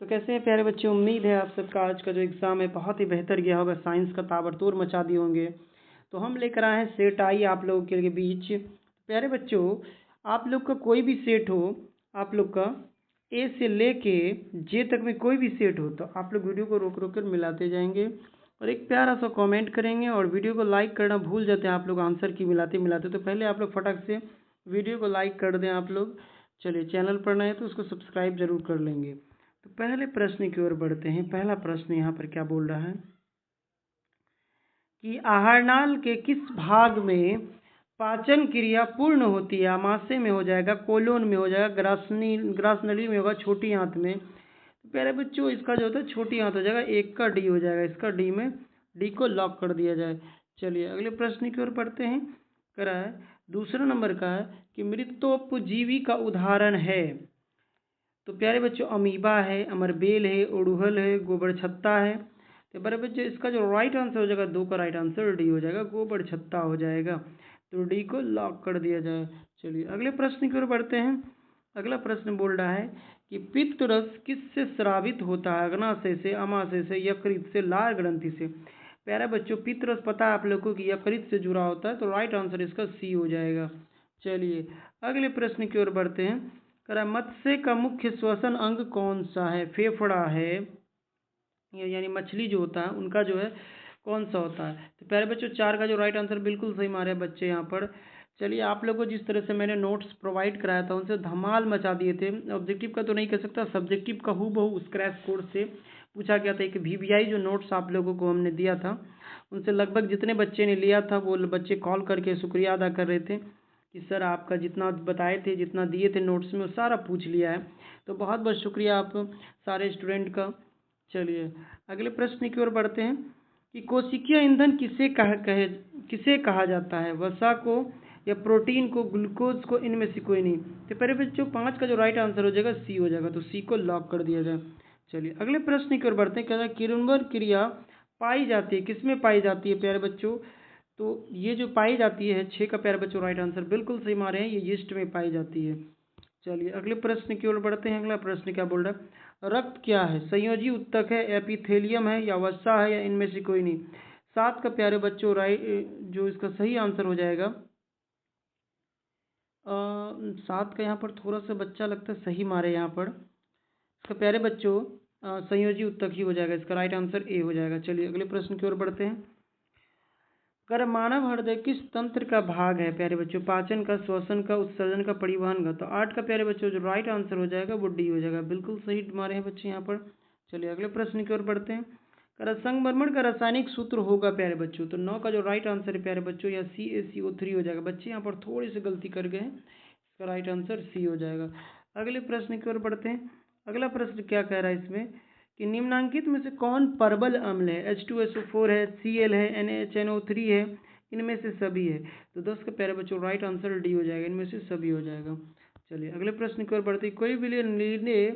तो कैसे हैं प्यारे बच्चे। उम्मीद है आप सबका आज का जो एग्ज़ाम है बहुत ही बेहतर गया होगा। साइंस का ताबड़तोड़ मचा दिए होंगे। तो हम लेकर आए हैं सेट आई आप लोगों के बीच। प्यारे बच्चों, आप लोग का कोई भी सेट हो, आप लोग का ए से लेके जे तक में कोई भी सेट हो, तो आप लोग वीडियो को रोक रोक कर मिलाते जाएंगे और एक प्यारा सा कमेंट करेंगे। और वीडियो को लाइक करना भूल जाते हैं आप लोग आंसर की मिलाते मिलाते, तो पहले आप लोग फटाक से वीडियो को लाइक कर दें आप लोग। चलिए, चैनल पर नए तो उसको सब्सक्राइब जरूर कर लेंगे। तो पहले प्रश्न की ओर बढ़ते हैं। पहला प्रश्न यहाँ पर क्या बोल रहा है कि आहारनाल के किस भाग में पाचन क्रिया पूर्ण होती है। आमाशय में हो जाएगा, कोलोन में हो जाएगा, ग्रासनली में होगा, छोटी आंत में। तो प्यारे बच्चों, इसका जो होता है छोटी आंत हो जाएगा, एक का डी हो जाएगा। इसका डी में डी को लॉक कर दिया जाए। चलिए अगले प्रश्न की ओर पढ़ते हैं। करा है दूसरा नंबर का है कि मृतोपजीवी का उदाहरण है। तो प्यारे बच्चों, अमीबा है, अमरबेल है, उड़ूहल है, गोबर छत्ता है। तो प्यारे बच्चों, इसका जो राइट आंसर हो जाएगा, दो का राइट आंसर डी हो जाएगा, गोबर छत्ता हो जाएगा। तो डी को लॉक कर दिया जाए। चलिए अगले प्रश्न की ओर बढ़ते हैं। अगला प्रश्न बोल रहा है कि पित्त रस किससे स्रावित होता है। अग्नाशय से, अमाशय से, यकृत से, लार ग्रंथि से। प्यारे बच्चों, पित्त रस पता है आप लोगों को कि यकृत से जुड़ा होता है, तो राइट आंसर इसका सी हो जाएगा। चलिए अगले प्रश्न की ओर बढ़ते हैं। करा मत्स्य का मुख्य श्वसन अंग कौन सा है। फेफड़ा है, यानी मछली जो होता है उनका जो है कौन सा होता है। तो प्यारे बच्चों, चार का जो राइट आंसर बिल्कुल सही मारे बच्चे यहाँ पर। चलिए, आप लोगों को जिस तरह से मैंने नोट्स प्रोवाइड कराया था उनसे धमाल मचा दिए थे। ऑब्जेक्टिव का तो नहीं कह सकता, सब्जेक्टिव का हूबहू स्क्रैच कोड से पूछा गया था। एक VBI जो नोट्स आप लोगों को हमने दिया था, उनसे लगभग जितने बच्चे ने लिया था वो बच्चे कॉल करके शुक्रिया अदा कर रहे थे कि सर आपका जितना बताए थे, जितना दिए थे नोट्स में, वो सारा पूछ लिया है। तो बहुत बहुत शुक्रिया आप सारे स्टूडेंट का। चलिए अगले प्रश्न की ओर बढ़ते हैं कि कोशिकीय ईंधन किसे कहा जाता है। वसा को, या प्रोटीन को, ग्लूकोज को, इनमें से कोई नहीं। तो पहले बच्चों, पाँच का जो राइट आंसर हो जाएगा सी हो जाएगा, तो सी को लॉक कर दिया जाए। चलिए अगले प्रश्न की ओर बढ़ते हैं। कहता है किरणवन क्रिया पाई जाती है, किसमें पाई जाती है प्यारे बच्चों। तो ये जो पाई जाती है, छः का प्यारे बच्चों राइट आंसर बिल्कुल सही मारे हैं, ये यीस्ट में पाई जाती है। चलिए अगले प्रश्न की ओर बढ़ते हैं। अगला प्रश्न क्या बोल रहा है, रक्त क्या है। संयोजी उत्तक है, एपिथेलियम है, या वसा है, या इनमें से कोई नहीं। सात का प्यारे बच्चों राइट, जो इसका सही आंसर हो जाएगा, सात का यहाँ पर थोड़ा सा बच्चा लगता है सही मारे यहाँ पर। इसका प्यारे बच्चों संयोजी उत्तक ही हो जाएगा, इसका राइट आंसर ए हो जाएगा। चलिए अगले प्रश्न की ओर बढ़ते हैं। कर मानव हृदय किस तंत्र का भाग है प्यारे बच्चों। पाचन का, श्वसन का, उत्सर्जन का, परिवहन का। तो आठ का प्यारे बच्चों जो राइट आंसर हो जाएगा वो डी हो जाएगा, बिल्कुल सही मारे हैं बच्चे यहाँ पर। चलिए अगले प्रश्न की ओर बढ़ते हैं। कर संगमरमर का रासायनिक सूत्र होगा प्यारे बच्चों। तो नौ का जो राइट आंसर है प्यारे बच्चों, या CaCO3 हो जाएगा। बच्चे यहाँ पर थोड़ी सी गलती कर गए हैं, इसका राइट आंसर सी हो जाएगा। अगले प्रश्न की ओर बढ़ते हैं। अगला प्रश्न क्या कह रहा है इसमें कि निम्नांकित में से कौन परबल अम्ल है। H2SO4 है, Cl है, NaHNO3 है, इनमें से सभी है। तो 10 का प्यारे बच्चों राइट आंसर डी हो जाएगा, इनमें से सभी हो जाएगा। चलिए अगले प्रश्न की ओर बढ़ते हैं। कोई विलयन नीले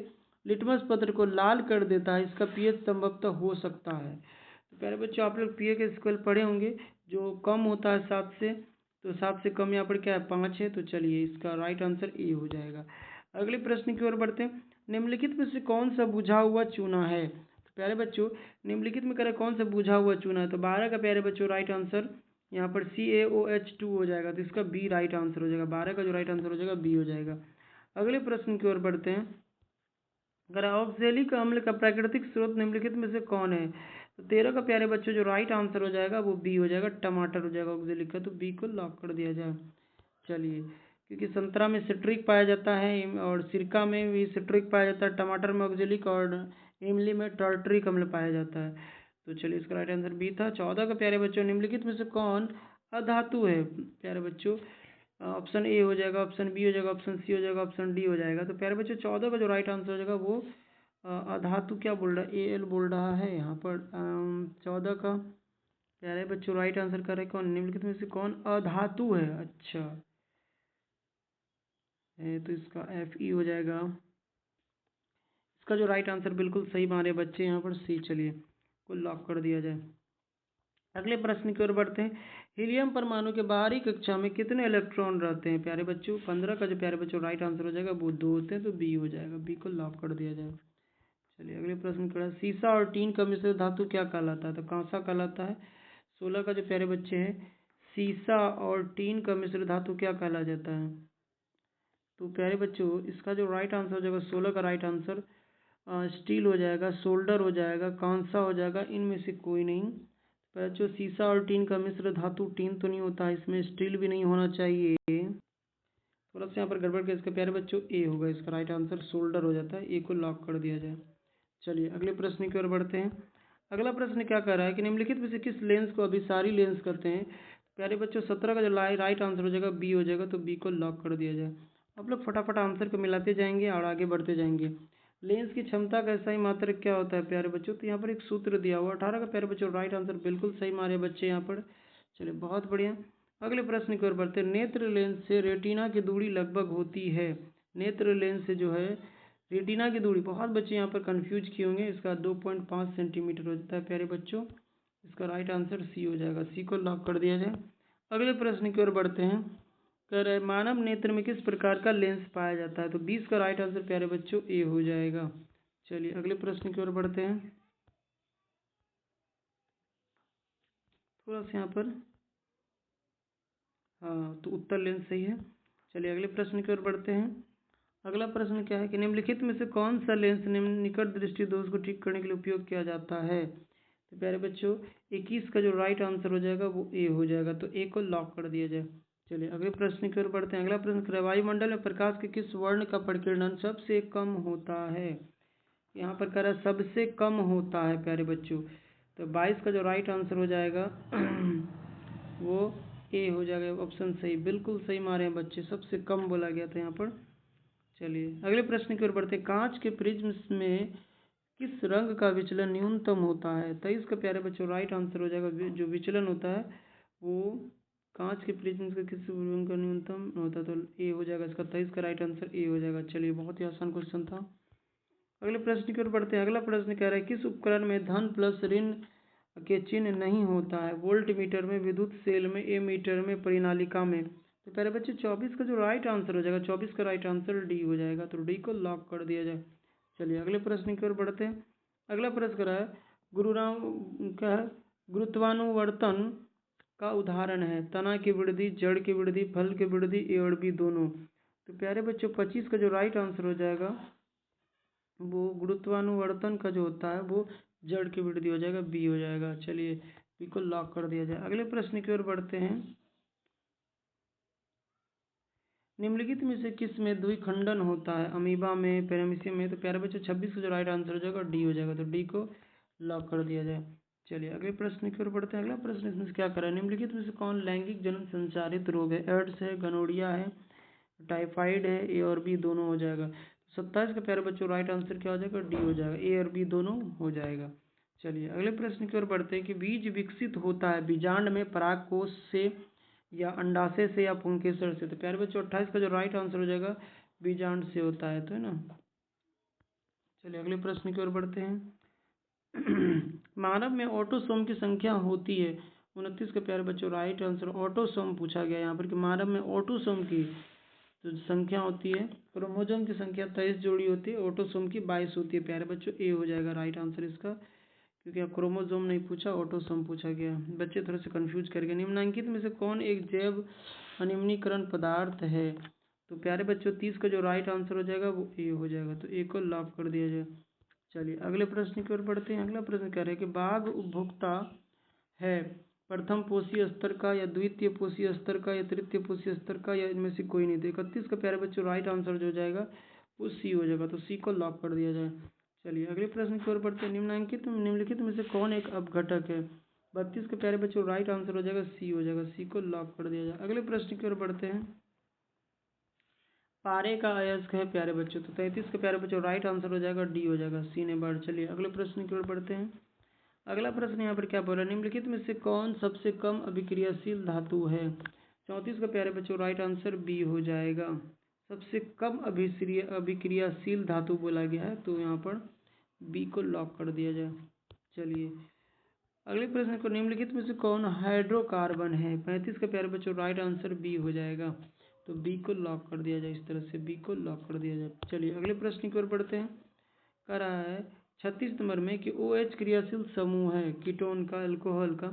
लिटमस पत्र को लाल कर देता है, इसका pH संभवतः हो सकता है। तो प्यारे बच्चों, आप लोग pH स्केल पढ़े होंगे, जो कम होता है 7 से, तो 7 से कम यहाँ पर क्या है, 5 है। तो चलिए इसका राइट आंसर ए हो जाएगा। अगले प्रश्न की ओर बढ़ते हैं। निम्नलिखित में से कौन सा बुझा हुआ चूना है। तो प्यारे बच्चों, निम्नलिखित में करें कौन सा बुझा हुआ चूना है। तो 12 का प्यारे बच्चों राइट आंसर यहाँ पर CaOH2 हो जाएगा, तो इसका बी राइट आंसर हो जाएगा। 12 का जो राइट आंसर हो जाएगा बी हो जाएगा। अगले प्रश्न की ओर बढ़ते हैं। अगर ऑक्जेलिक अम्ल का प्राकृतिक स्रोत निम्नलिखित में से कौन है। तो 13 का प्यारे बच्चों जो राइट आंसर हो जाएगा वो बी हो जाएगा, टमाटर हो जाएगा ऑक्जेलिक का, तो बी को लॉक कर दिया जाए। चलिए, क्योंकि संतरा में सिट्रिक पाया जाता है और सिरका में भी सिट्रिक पाया जाता है, टमाटर में ऑक्जेलिक और इमली में टार्टरिक अम्ल पाया जाता है। तो चलिए इसका राइट आंसर बी था। 14 का प्यारे बच्चों निम्नलिखित में से कौन अधातु है प्यारे बच्चों। ऑप्शन ए हो जाएगा, ऑप्शन बी हो जाएगा, ऑप्शन सी हो जाएगा, ऑप्शन डी हो जाएगा। तो प्यारे बच्चों 14 का जो राइट आंसर हो जाएगा वो अधातु क्या बोल रहा है, AL बोल रहा है यहाँ पर। 14 का प्यारे बच्चों राइट आंसर कर रहे कौन, निम्नलिखित में से कौन अधातु है। अच्छा है, तो इसका FE हो जाएगा। इसका जो राइट आंसर बिल्कुल सही मारे बच्चे यहाँ पर सी। चलिए को लॉक कर दिया जाए। अगले प्रश्न की ओर बढ़ते हैं। हीलियम परमाणु के बाहरी कक्षा में कितने इलेक्ट्रॉन रहते हैं प्यारे बच्चों। 15 का जो प्यारे बच्चों राइट आंसर हो जाएगा वो 2 होते हैं, तो बी हो जाएगा, बी को लॉक कर दिया जाए। चलिए अगले प्रश्न का सीसा और टीन का मिश्र धातु क्या कहलाता है? तो कांसा कहलाता है। 16 का जो प्यारे बच्चे हैं, सीसा और टीन का मिश्र धातु क्या कहला जाता है? तो प्यारे बच्चों इसका जो राइट आंसर हो जाएगा 16 का राइट आंसर स्टील हो जाएगा, सोल्डर हो जाएगा, कांसा हो जाएगा, इनमें से कोई नहीं। बच्चों सीसा और टीन का मिश्र धातु टीन तो नहीं होता है, इसमें स्टील भी नहीं होना चाहिए। थोड़ा सा यहाँ पर गड़बड़ कर, इसका प्यारे बच्चों ए होगा, इसका राइट आंसर सोल्डर हो जाता है। ए को लॉक कर दिया जाए। चलिए अगले प्रश्न की ओर बढ़ते हैं। अगला प्रश्न क्या कह रहा है कि निम्नलिखित में से किस लेंस को अभिसारी लेंस कहते हैं? प्यारे बच्चों 17 का जो राइट आंसर हो जाएगा बी हो जाएगा, तो बी को लॉक कर दिया जाए। आप लोग फटाफट आंसर को मिलाते जाएंगे और आगे बढ़ते जाएंगे। लेंस की क्षमता का सही मात्रक क्या होता है प्यारे बच्चों? तो यहाँ पर एक सूत्र दिया हुआ 18 का प्यारे बच्चों राइट आंसर बिल्कुल सही मारे बच्चे यहाँ पर। चलिए बहुत बढ़िया। अगले प्रश्न की ओर बढ़ते हैं। नेत्र लेंस से रेटिना की दूरी लगभग होती है। नेत्र लेंस से जो है रेटिना की दूरी, बहुत बच्चे यहाँ पर कंफ्यूज किए होंगे, इसका 2.5 सेंटीमीटर हो जाता है प्यारे बच्चों। इसका राइट आंसर सी हो जाएगा। सी को लॉक कर दिया जाए। अगले प्रश्न की ओर बढ़ते हैं। कह रहे मानव नेत्र में किस प्रकार का लेंस पाया जाता है? तो 20 का राइट आंसर प्यारे बच्चों ए हो जाएगा। चलिए अगले प्रश्न की ओर बढ़ते हैं। थोड़ा सा यहाँ पर हाँ, तो उत्तर लेंस सही है। चलिए अगले प्रश्न की ओर बढ़ते हैं। अगला प्रश्न क्या है कि निम्नलिखित में से कौन सा लेंस निकट दृष्टि दोष को ठीक करने के लिए उपयोग किया जाता है? तो प्यारे बच्चों 21 का जो राइट आंसर हो जाएगा वो ए हो जाएगा, तो ए को लॉक कर दिया जाए। चलिए अगले प्रश्न की ओर बढ़ते हैं। अगला प्रश्न, वायुमंडल में प्रकाश के किस वर्ण का प्रकीर्णन सबसे कम होता है? यहाँ पर कह रहा है सबसे कम होता है प्यारे बच्चों, तो 22 का जो राइट आंसर हो जाएगा वो ए हो जाएगा। ऑप्शन सही, बिल्कुल सही मारे हैं बच्चे, सबसे कम बोला गया था यहाँ पर। चलिए अगले प्रश्न की ओर बढ़ते हैं। कांच के प्रिज्म में किस रंग का विचलन न्यूनतम होता है? 23 का प्यारे बच्चों राइट आंसर हो जाएगा। जो विचलन होता है वो कांच के प्रिज्म का किस रंग का न्यूनतम होता है, तो ए हो जाएगा। इसका 23 का राइट आंसर ए हो जाएगा। चलिए बहुत ही आसान क्वेश्चन था। अगले प्रश्न की ओर बढ़ते हैं। अगला प्रश्न कह रहा है किस उपकरण में धन प्लस ऋण के चिन्ह नहीं होता है? वोल्ट मीटर में, विद्युत सेल में, ए मीटर में, परिनालिका में। तो प्यारे बच्चे 24 का जो राइट आंसर हो जाएगा, 24 का राइट आंसर डी हो जाएगा, तो डी को लॉक कर दिया जाए। चलिए अगले प्रश्न की ओर बढ़ते हैं। अगला प्रश्न कह रहा है गुरुत्वानुवर्तन का उदाहरण है? तना की वृद्धि, जड़ की वृद्धि, फल की वृद्धि, ए और बी दोनों। तो प्यारे बच्चों 25 का जो राइट आंसर हो जाएगा वो गुरुत्वानुवर्तन का जो होता है वो जड़ की वृद्धि हो जाएगा, बी हो जाएगा। चलिए बी को लॉक कर दिया जाए। अगले प्रश्न की ओर बढ़ते हैं। निम्नलिखित में से किस में द्विखंडन होता है? अमीबा में, पैरामीशियम में। तो प्यारे बच्चों 26 का जो राइट आंसर हो जाएगा डी हो जाएगा, तो डी को लॉक कर दिया जाए। चलिए अगले प्रश्न की ओर बढ़ते हैं। अगला प्रश्न इसमें से क्या कर रहा है? निम्नलिखित में से कौन लैंगिक जन्म संचारित रोग है? एड्स है, गनोरिया है, टाइफाइड है, ए और बी दोनों हो जाएगा। 27 का प्यारे बच्चों राइट आंसर क्या हो जाएगा? डी हो जाएगा, ए और बी दोनों हो जाएगा। चलिए अगले प्रश्न की ओर बढ़ते हैं कि बीज विकसित होता है बीजांड में, परागकोश से, या अंडाशय से, या पुंकेसर से। तो प्यारे बच्चों 28 का जो राइट आंसर हो जाएगा बीजांड से होता है, तो है ना। चलिए अगले प्रश्न की ओर बढ़ते हैं। मानव में ऑटोसोम की संख्या होती है 29 का प्यारे बच्चों राइट आंसर ऑटोसोम पूछा गया यहाँ पर कि मानव में ऑटोसोम की जो संख्या होती है, क्रोमोसोम की संख्या 23 जोड़ी होती है, ऑटोसोम की 22 होती है प्यारे बच्चों। ए हो जाएगा राइट आंसर इसका, क्योंकि अब क्रोमोसोम नहीं पूछा, ऑटोसोम पूछा गया। बच्चे थोड़े से कंफ्यूज कर गए। निम्नलिखित में से कौन एक जैव अनिम्नीकरण पदार्थ है? तो प्यारे बच्चों 30 का जो राइट आंसर हो जाएगा वो ए हो जाएगा, तो ए को लॉक कर दिया जाए। चलिए अगले प्रश्न की ओर बढ़ते हैं। अगला प्रश्न कह रहे हैं कि बाघ उपभोक्ता है प्रथम पोषीय स्तर का, या द्वितीय पोषीय स्तर का, या तृतीय पोषीय स्तर का, या इनमें से कोई नहीं। तो 31 का प्यारे बच्चों राइट आंसर जो जाएगा वो सी हो जाएगा, तो सी को लॉक कर दिया जाए। चलिए अगले प्रश्न की ओर बढ़ते हैं। निम्नलिखित में से कौन एक अपघटक है? 32 के प्यारे बच्चों राइट आंसर हो जाएगा सी हो जाएगा, सी को लॉक कर दिया जाए। अगले प्रश्न की ओर बढ़ते हैं। पारे का अयस्क है प्यारे बच्चों, तो 33 के प्यारे बच्चों राइट आंसर हो जाएगा डी हो जाएगा, सी ने बार। चलिए अगले प्रश्न की ओर बढ़ते हैं। अगला प्रश्न यहाँ पर क्या बोल रहा है? निम्नलिखित में से कौन सबसे कम अभिक्रियाशील धातु है? 34 का प्यारे बच्चों राइट आंसर बी हो जाएगा, सबसे कम अभिक्रियाशील धातु बोला गया है, तो यहाँ पर बी को लॉक कर दिया जाए। चलिए अगले प्रश्न को, निम्नलिखित में से कौन हाइड्रोकार्बन है? 35 का प्यारे बच्चों राइट आंसर बी हो जाएगा, तो बी को लॉक कर दिया जाए। इस तरह से बी को लॉक कर दिया जाए। चलिए अगले प्रश्न की ओर बढ़ते हैं। कह रहा है 36 नंबर में कि OH क्रियाशील समूह है कीटोन का, अल्कोहल का।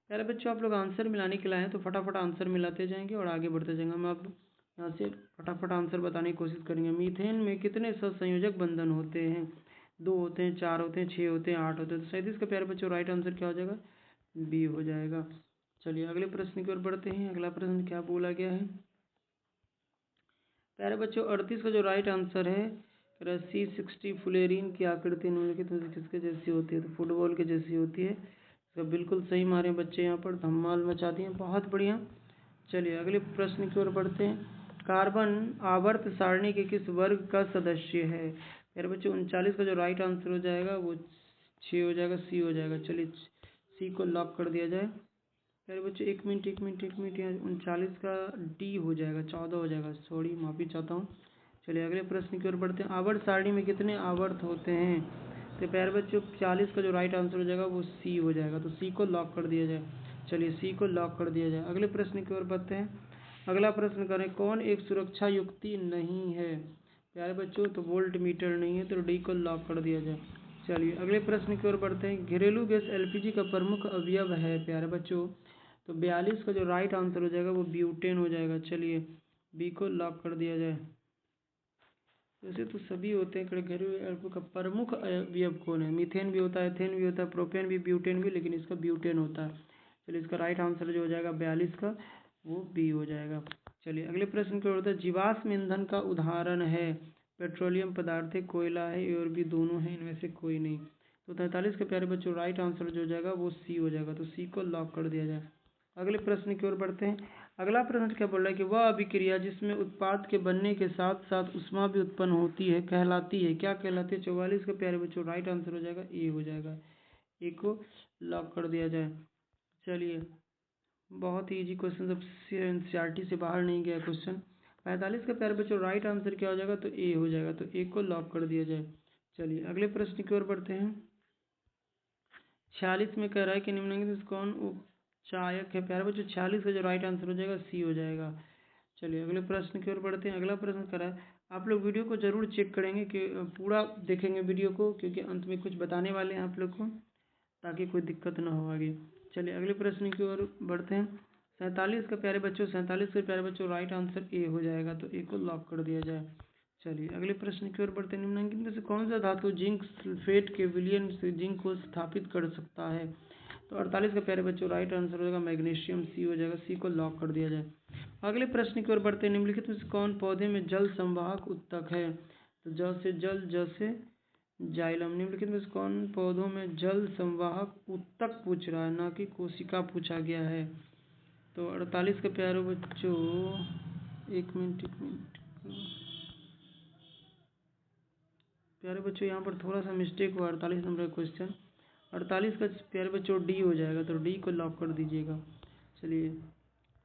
प्यारे बच्चों आप लोग आंसर मिलाने के लिए आए हैं तो फटाफट आंसर मिलाते जाएंगे और आगे बढ़ते जाएंगे। हम आप यहाँ से फटाफट आंसर बताने की कोशिश करेंगे। मीथेन में कितने सहसंयोजक बंधन होते हैं? 2 होते हैं, 4 होते हैं, 6 होते हैं, 8 होते हैं। तो 37 का प्यारे बच्चों राइट आंसर क्या हो जाएगा? बी हो जाएगा। चलिए अगले प्रश्न की ओर बढ़ते हैं। अगला प्रश्न क्या बोला गया है प्यारे बच्चों? 38 का जो राइट आंसर है C60 फुलेरिन की आकृति निम्नलिखित में से किसके जैसी होती है? तो फुटबॉल के जैसी होती है। इसका बिल्कुल सही मारे बच्चे, यहाँ पर धमाल मचा दिए, बहुत बढ़िया। चलिए अगले प्रश्न की ओर बढ़ते हैं। कार्बन आवर्त सारणी के किस वर्ग का सदस्य है? यार बच्चों 39 का जो राइट आंसर हो जाएगा वो 6 हो जाएगा, सी हो जाएगा। चलिए सी को लॉक कर दिया जाए। यार बच्चों एक मिनट यहाँ 39 का डी हो जाएगा, 14 हो जाएगा। सॉरी, माफ़ी चाहता हूँ। चलिए अगले प्रश्न की ओर बढ़ते हैं। आवर्त सारणी में कितने आवर्त होते हैं? तो प्यारे बच्चों 40 का जो राइट आंसर हो जाएगा वो सी हो जाएगा। तो सी को लॉक कर दिया जाए। चलिए सी को लॉक कर दिया जाए। अगले प्रश्न की ओर बढ़ते हैं। अगला प्रश्न करें, कौन एक सुरक्षा युक्ति नहीं है? प्यारे बच्चों तो वोल्ट मीटर नहीं है, तो डी को लॉक कर दिया जाए। चलिए अगले प्रश्न की ओर बढ़ते हैं। घरेलू गैस एलपीजी का प्रमुख अवयव है प्यारे बच्चों। तो 42 का जो राइट आंसर हो जाएगा वो ब्यूटेन हो जाएगा। चलिए बी को लॉक कर दिया जाए। वैसे तो सभी होते हैं, घरेलू का प्रमुख अवयव कौन है? मीथेन भी होता है, एथेन भी होता है, प्रोपेन भी, ब्यूटेन भी, लेकिन इसका ब्यूटेन होता है। चलिए इसका राइट आंसर जो हो जाएगा 42 का वो बी हो जाएगा। चलिए अगले प्रश्न की ओर बढ़ते हैं। जीवाश्म ईंधन का उदाहरण है पेट्रोलियम पदार्थ है, कोयला है, और भी दोनों है, इनमें से कोई नहीं। तो 43 के प्यारे बच्चों राइट आंसर जो हो जाएगा वो सी हो जाएगा। तो सी को लॉक कर दिया जाए। अगले प्रश्न की ओर बढ़ते हैं। अगला प्रश्न क्या बोल रहा है कि वह अभिक्रिया जिसमें उत्पाद के बनने के साथ साथ ऊष्मा भी उत्पन्न होती है कहलाती है, क्या कहलाती है? 44 के प्यारे बच्चों राइट आंसर हो जाएगा ए हो जाएगा। ए को लॉक कर दिया जाए। चलिए बहुत ही इजी क्वेश्चन, अब एनसीईआरटी से बाहर नहीं गया क्वेश्चन। 45 का प्यारे बच्चों राइट आंसर क्या हो जाएगा? तो ए हो जाएगा। तो ए को लॉक कर दिया जाए। चलिए अगले प्रश्न की ओर बढ़ते हैं। 46 में कह रहा है कि निम्नलिखित में से कौन उपचायक है? प्यारे बच्चों 46 का जो राइट आंसर हो जाएगा सी हो जाएगा। चलिए अगले प्रश्न की ओर बढ़ते हैं। अगला प्रश्न कह रहा है, आप लोग वीडियो को जरूर चेक करेंगे कि पूरा देखेंगे वीडियो को, क्योंकि अंत में कुछ बताने वाले हैं आप लोग को, ताकि कोई दिक्कत ना हो आगे। चलिए अगले प्रश्न की ओर बढ़ते हैं। 47 का प्यारे बच्चों 47 के प्यारे बच्चों राइट आंसर ए हो जाएगा। तो ए को लॉक कर दिया जाए। चलिए अगले प्रश्न की ओर बढ़ते हैं। निम्नलिखित में से कौन सा धातु जिंक सल्फेट के विलयन से जिंक को स्थापित कर सकता है? तो 48 का प्यारे बच्चों राइट आंसर हो जाएगा मैग्नीशियम, सी हो जाएगा। सी को लॉक कर दिया जाए। अगले प्रश्न की ओर बढ़ते हैं। निम्नलिखित में से कौन पौधे में जल संवाहक उत्तक है? तो ज से जल, ज से जाइलम। निम्नलिखित में से कौन पौधों में जल संवाहक उत्तक पूछ रहा है, ना कि कोशिका पूछा गया है? तो 48 के प्यारे बच्चों एक मिनट प्यारे बच्चों यहाँ पर थोड़ा सा मिस्टेक हुआ। 48 नंबर का क्वेश्चन 48 का प्यारे बच्चों डी हो जाएगा। तो डी को लॉक कर दीजिएगा। चलिए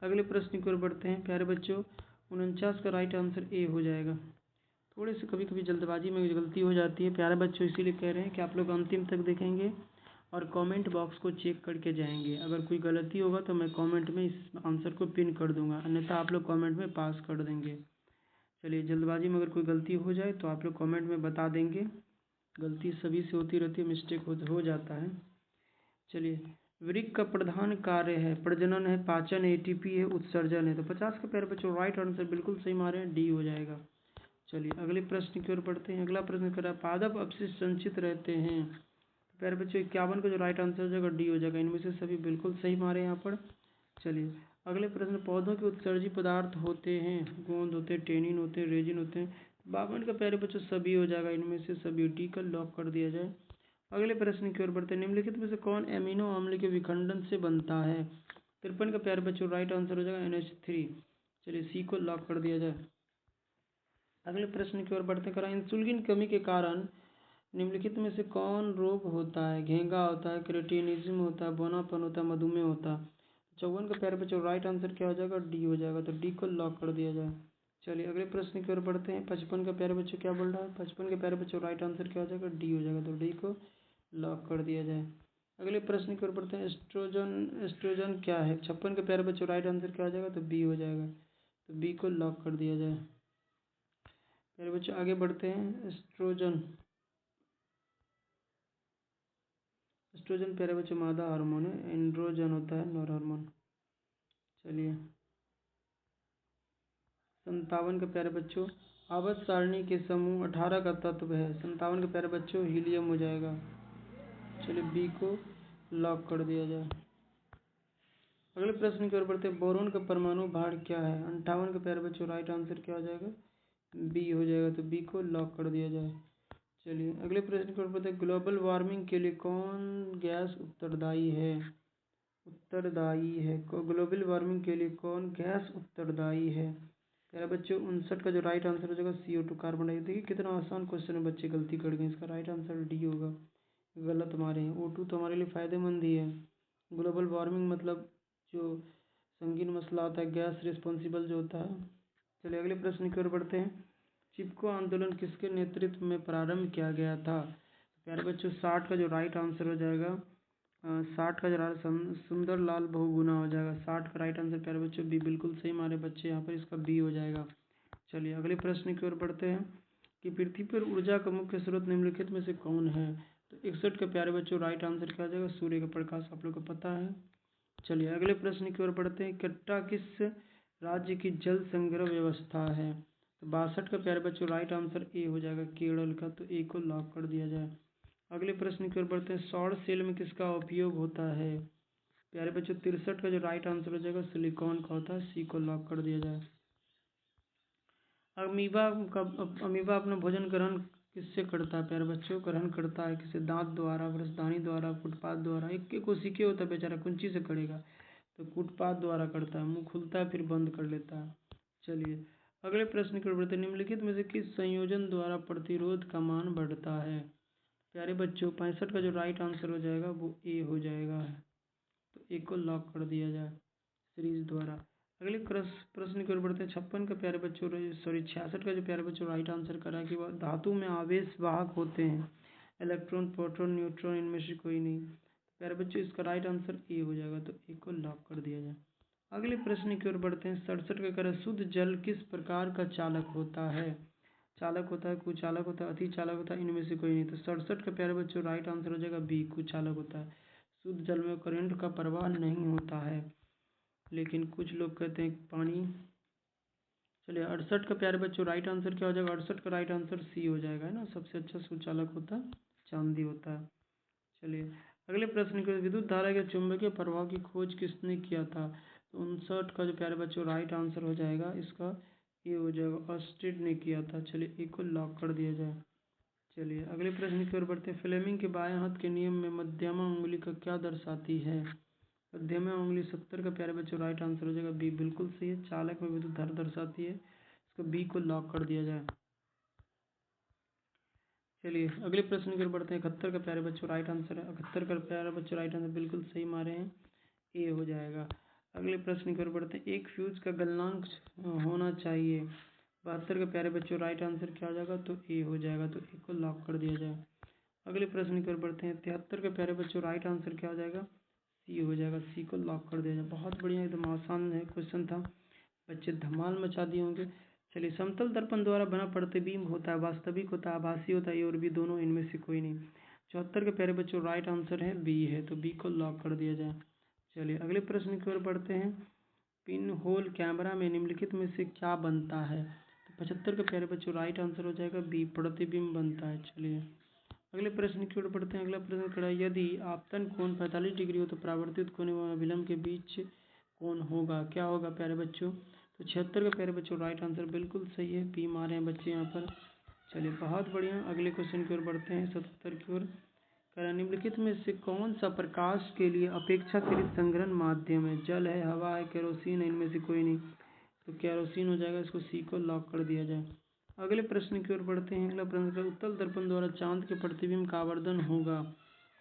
अगले प्रश्न की ओर बढ़ते हैं। प्यारे बच्चों 49 का राइट आंसर ए हो जाएगा। थोड़े से कभी कभी जल्दबाजी में गलती हो जाती है प्यारे बच्चों, इसीलिए कह रहे हैं कि आप लोग अंतिम तक देखेंगे और कमेंट बॉक्स को चेक करके जाएंगे। अगर कोई गलती होगा तो मैं कमेंट में इस आंसर को पिन कर दूंगा, अन्यथा आप लोग कमेंट में पास कर देंगे। चलिए जल्दबाजी में अगर कोई गलती हो जाए तो आप लोग कमेंट में बता देंगे। गलती सभी से होती रहती है, मिस्टेक हो जाता है। चलिए वृक्क का प्रधान कार्य है प्रजनन है, पाचन है, एटीपी है, उत्सर्जन है। तो 50 का प्यारे बच्चों राइट आंसर बिल्कुल सही मारे हैं, डी हो जाएगा। चलिए अगले प्रश्न की ओर बढ़ते हैं। अगला प्रश्न कर रहा है पादप अपशिष्ट संचित रहते हैं। तो प्यारे बच्चों 51 का जो राइट आंसर हो जाएगा डी हो जाएगा। इनमें से सभी बिल्कुल सही मारे यहाँ पर। चलिए अगले प्रश्न, पौधों के उत्सर्जी पदार्थ होते हैं, गोंद होते हैं, टेनिन होते हैं, रेजिन होते हैं। 52 का प्यारे बच्चों सभी हो जाएगा, इनमें से सभी। डी का लॉक कर दिया जाए। अगले प्रश्न की ओर बढ़ते हैं। निम्नलिखित में से कौन एमिनो अम्ल के विखंडन से बनता है? 53 का प्यारे बच्चों राइट आंसर हो जाएगा NH3। चलिए सी को लॉक कर दिया जाए। अगले प्रश्न की ओर बढ़ते करा, इंसुलिन कमी के कारण निम्नलिखित में से कौन रोग होता है? घेंगा होता है, क्रेटिनिज्म होता है, बौनापन होता है, मधुमेह होता है। 54 का प्यारे बच्चों राइट आंसर क्या हो जाएगा? डी हो जाएगा। तो डी को लॉक कर दिया जाए। चलिए अगले प्रश्न की ओर बढ़ते हैं। 55 का प्यारे बच्चों क्या बोल रहा है? 55 के प्यारे बच्चों राइट आंसर क्या हो जाएगा? डी हो जाएगा। तो डी को लॉक कर दिया जाए। अगले प्रश्न की ओर बढ़ते हैं। एस्ट्रोजन क्या है? 56 के प्यारे बच्चों राइट आंसर क्या हो जाएगा? तो बी हो जाएगा। तो बी को लॉक कर दिया जाए। प्यारे बच्चों आगे बढ़ते हैं। एस्ट्रोजन एस्ट्रोजन प्यारे बच्चों मादा हार्मोन है, एंड्रोजन होता है नर हार्मोन। चलिए 57 के प्यारे बच्चों, आवर्त सारणी के समूह 18 का तत्व है। 57 के प्यारे बच्चों हीलियम हो जाएगा। चलिए बी को लॉक कर दिया जाए। अगले प्रश्न की ओर बढ़ते हैं, बोरोन का परमाणु भार क्या है? 58 के प्यारे बच्चों राइट आंसर क्या हो जाएगा? बी हो जाएगा, तो बी को लॉक कर दिया जाए। चलिए अगले प्रश्न की ओर बढ़ते हैं, ग्लोबल वार्मिंग के लिए कौन गैस उत्तरदायी है? ग्लोबल वार्मिंग के लिए कौन गैस उत्तरदायी है? प्यारे बच्चों 59 का जो राइट आंसर हो जाएगा CO2 कार्बन डाइऑक्साइड। देखिए कितना आसान क्वेश्चन है, बच्चे गलती कर गए। इसका राइट आंसर डी होगा, गलत हमारे हैं। O2 तो हमारे लिए फ़ायदेमंद ही है। ग्लोबल वार्मिंग मतलब जो संगीन मसला होता है, गैस रिस्पॉन्सिबल जो होता है। चलिए अगले प्रश्न की ओर बढ़ते हैं, चिपको आंदोलन किसके नेतृत्व में प्रारंभ किया गया था? प्यारे बच्चों 60 का जो राइट आंसर हो जाएगा 60 का जो सुंदरलाल बहुगुणा हो जाएगा। 60 का राइट आंसर प्यारे बच्चों बी, बिल्कुल सही हमारे बच्चे यहाँ पर, इसका बी हो जाएगा। चलिए अगले प्रश्न की ओर बढ़ते हैं कि पृथ्वी पर ऊर्जा का मुख्य स्रोत निम्नलिखित में से कौन है? तो 61 के प्यारे बच्चों राइट आंसर क्या हो जाएगा? सूर्य का प्रकाश, आप लोग को पता है। चलिए अगले प्रश्न की ओर बढ़ते हैं, कट्टा किस राज्य की जल संग्रह व्यवस्था है? तो 62 का प्यारे बच्चों राइट आंसर ए हो जाएगा, केरल का, तो ए को लॉक कर दिया जाए। अगले प्रश्न की ओर बढ़ते हैं, सौर सेल में किसका उपयोग होता है? प्यारे बच्चों 63 का जो राइट आंसर हो जाएगा सिलिकॉन का होता है, सी को लॉक कर दिया जाए। अमीबा अपना भोजन ग्रहण किससे करता है? प्यारे बच्चों ग्रहण करता है किससे? दांत द्वारा, ब्रशदानी द्वारा, फुटपाथ द्वारा। एक एक कोशिकीय होता है बेचारा, कुंची से करेगा, तो फुटपाथ द्वारा करता है। मुंह खुलता है फिर बंद कर लेता है। चलिए अगले प्रश्न की ओर बढ़ते हैं, निम्नलिखित में से किस संयोजन द्वारा प्रतिरोध का मान बढ़ता है? प्यारे बच्चों 65 का जो राइट आंसर हो जाएगा वो ए हो जाएगा, तो ए को लॉक कर दिया जाए, सीरीज द्वारा। अगले प्रश्न की ओर बढ़ते हैं, 56 का प्यारे बच्चों 66 का जो प्यारे बच्चों राइट आंसर करा कि वह धातु में आवेश वाहक होते हैं, इलेक्ट्रॉन, प्रोटॉन, न्यूट्रॉन, इनमें से कोई नहीं। प्यारे बच्चों इसका राइट आंसर ए हो जाएगा, तो ए को लॉक कर दिया जाए। अगले प्रश्न की ओर बढ़ते हैं, 67 का करें, शुद्ध जल किस प्रकार का चालक होता है? चालक होता है, कुचालक होता है, अति चालक होता है, इनमें से कोई नहीं। तो 67 का प्यारे बच्चों राइट आंसर हो जाएगा बी, कुचालक होता है। शुद्ध जल में करंट का प्रवाह नहीं होता है, लेकिन कुछ लोग कहते हैं पानी। चलिए 68 का प्यारे बच्चों राइट आंसर क्या हो जाएगा? 68 का राइट आंसर सी हो जाएगा, है ना। सबसे अच्छा सुचालक होता है चांदी होता है। चलिए अगले प्रश्न की, विद्युत धारा के चुंबकीय प्रभाव की खोज किसने किया था? तो 59 का जो प्यारे बच्चों राइट आंसर हो जाएगा इसका ए हो जाएगा, ऑस्टेड ने किया था। चलिए ए को लॉक कर दिया जाए। चलिए अगले प्रश्न की ओर बढ़ते हैं, फ्लेमिंग के बाएं हाथ के नियम में मध्यमा उंगली का क्या दर्शाती है? मध्यमा उंगली 70 का प्यारे बच्चों राइट आंसर हो जाएगा बी, बिल्कुल सही है, चालक में विद्युत धारा दर्शाती है। इसको बी को लॉक कर दिया जाए। चलिए अगले प्रश्न की ओर बढ़ते हैं, 71 का प्यारे बच्चों राइट आंसर है, 71 का प्यारे बच्चों राइट आंसर बिल्कुल सही मारे हैं, ए हो जाएगा। अगले प्रश्न की ओर बढ़ते हैं, एक फ्यूज का गलनांक होना चाहिए। 72 का प्यारे बच्चों राइट आंसर क्या हो जाएगा? तो ए हो जाएगा, तो ए को लॉक कर दिया जाए। अगले प्रश्न की ओर बढ़ते हैं, 73 का प्यारे बच्चों राइट आंसर क्या हो जाएगा? सी हो जाएगा, सी को लॉक कर दिया जाए। बहुत बढ़िया, एकदम आसान है क्वेश्चन था, बच्चे धमाल मचा दिए होंगे। चलिए समतल दर्पण द्वारा बना प्रतिबिंब होता है, वास्तविक होता है, आभासी होता है, ये और भी दोनों, इनमें से कोई नहीं। 74 के प्यारे बच्चों राइट आंसर है बी है, तो बी को लॉक कर दिया जाए। चलिए अगले प्रश्न की ओर बढ़ते हैं, पिन होल कैमरा में निम्नलिखित में से क्या बनता है? तो 75 के प्यारे बच्चों राइट आंसर हो जाएगा बी, प्रतिबिंब बनता है। चलिए अगले प्रश्न की ओर बढ़ते हैं, अगला प्रश्न खड़ा है, यदि आपतन कोण 45 डिग्री हो तो परावर्तित कोण एवं अभिलंब के बीच कौन होगा? क्या होगा प्यारे बच्चों? तो 76 का प्यारे बच्चों राइट आंसर बिल्कुल सही है, पी मारे हैं बच्चे यहाँ पर। चलिए बहुत बढ़िया, अगले क्वेश्चन की ओर बढ़ते हैं, 77 की ओर। निम्नलिखित में से कौन सा प्रकाश के लिए अपेक्षाकृत संग्रहण माध्यम है? जल है, हवा है, केरोसिन है, इनमें से कोई नहीं। तो केरोसिन हो जाएगा, इसको सी को लॉक कर दिया जाए। अगले प्रश्न की ओर बढ़ते हैं, अगला प्रश्न, उत्तल दर्पण द्वारा चांद के प्रतिबिंब का आवर्धन होगा।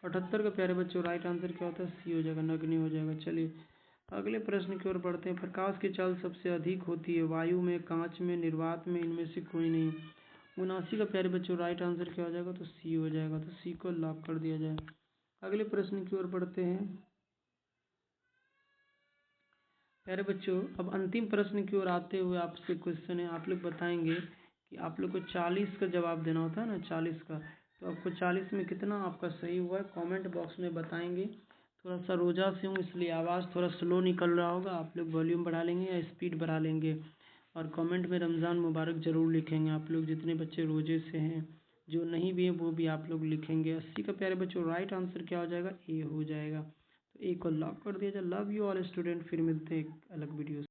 78 का प्यारे बच्चों राइट आंसर क्या होता है? सी हो जाएगा, नगनी हो जाएगा। चलिए अगले प्रश्न की ओर बढ़ते हैं, प्रकाश की चाल सबसे अधिक होती है वायु में, कांच में, निर्वात में, इनमें से कोई नहीं। 79 का प्यारे बच्चों राइट आंसर क्या हो जाएगा? तो सी हो जाएगा, तो सी को लॉक कर दिया जाए। अगले प्रश्न की ओर बढ़ते हैं प्यारे बच्चों, अब अंतिम प्रश्न की ओर आते हुए आपसे क्वेश्चन है, आप लोग बताएंगे कि आप लोग को 40 का जवाब देना होता है ना, 40 का, तो आपको 40 में कितना आपका सही हुआ है कमेंट बॉक्स में बताएंगे। थोड़ा सा रोजा से हूँ इसलिए आवाज़ थोड़ा स्लो निकल रहा होगा, आप लोग वॉल्यूम बढ़ा लेंगे या स्पीड बढ़ा लेंगे। और कमेंट में रमज़ान मुबारक ज़रूर लिखेंगे आप लोग, जितने बच्चे रोजे से हैं, जो नहीं भी हैं वो भी आप लोग लिखेंगे। 80 का प्यारे बच्चों राइट आंसर क्या हो जाएगा, ए हो जाएगा। तो ए को लॉक कर दिया जाए। लव यू ऑल स्टूडेंट, फिर मिलते हैं एक अलग वीडियो से।